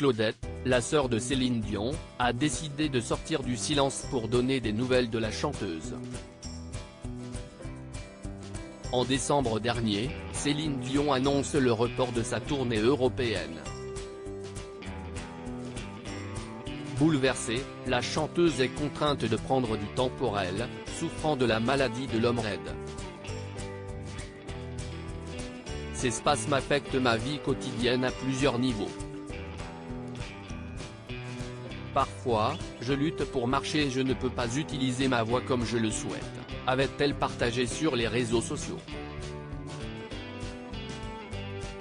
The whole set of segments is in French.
Claudette, la sœur de Céline Dion, a décidé de sortir du silence pour donner des nouvelles de la chanteuse. En décembre dernier, Céline Dion annonce le report de sa tournée européenne. Bouleversée, la chanteuse est contrainte de prendre du temps pour elle, souffrant de la maladie de l'homme raide. Ces spasmes affectent ma vie quotidienne à plusieurs niveaux. Parfois, je lutte pour marcher et je ne peux pas utiliser ma voix comme je le souhaite, avait-elle partagé sur les réseaux sociaux.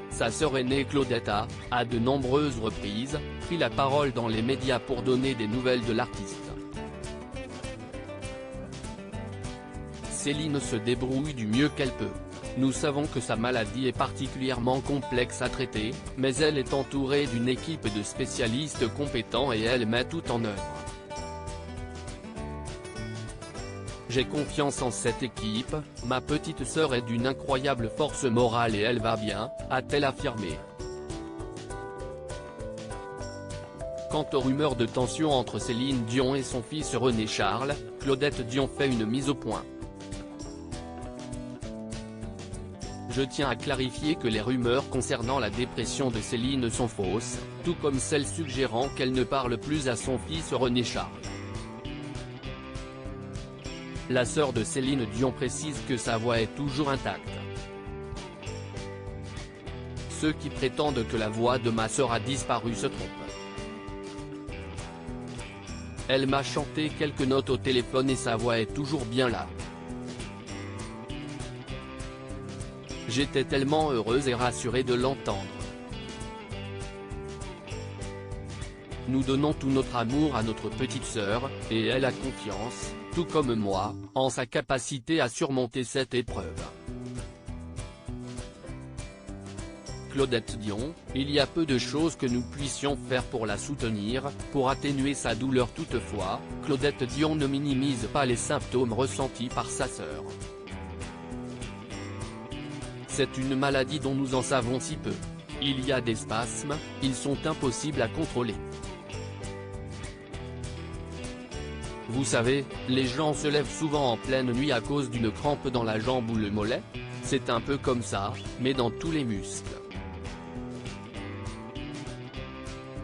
Sa sœur aînée Claudette a, à de nombreuses reprises, pris la parole dans les médias pour donner des nouvelles de l'artiste. Céline se débrouille du mieux qu'elle peut. Nous savons que sa maladie est particulièrement complexe à traiter, mais elle est entourée d'une équipe de spécialistes compétents et elle met tout en œuvre. J'ai confiance en cette équipe, ma petite sœur est d'une incroyable force morale et elle va bien, a-t-elle affirmé. Quant aux rumeurs de tension entre Céline Dion et son fils René Charles, Claudette Dion fait une mise au point. Je tiens à clarifier que les rumeurs concernant la dépression de Céline sont fausses, tout comme celles suggérant qu'elle ne parle plus à son fils René Charles. La sœur de Céline Dion précise que sa voix est toujours intacte. Ceux qui prétendent que la voix de ma sœur a disparu se trompent. Elle m'a chanté quelques notes au téléphone et sa voix est toujours bien là. J'étais tellement heureuse et rassurée de l'entendre. Nous donnons tout notre amour à notre petite sœur, et elle a confiance, tout comme moi, en sa capacité à surmonter cette épreuve. Claudette Dion, il y a peu de choses que nous puissions faire pour la soutenir, pour atténuer sa douleur toutefois, Claudette Dion ne minimise pas les symptômes ressentis par sa sœur. C'est une maladie dont nous en savons si peu. Il y a des spasmes, ils sont impossibles à contrôler. Vous savez, les gens se lèvent souvent en pleine nuit à cause d'une crampe dans la jambe ou le mollet. C'est un peu comme ça, mais dans tous les muscles.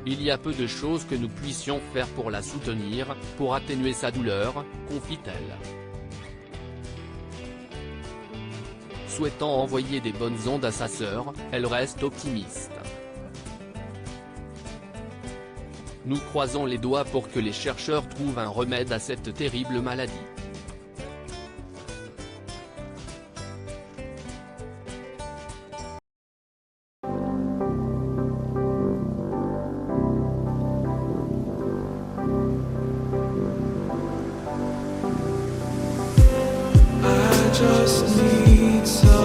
Il y a peu de choses que nous puissions faire pour la soutenir, pour atténuer sa douleur, confie-t-elle. Souhaitant envoyer des bonnes ondes à sa sœur, elle reste optimiste. Nous croisons les doigts pour que les chercheurs trouvent un remède à cette terrible maladie. I just need some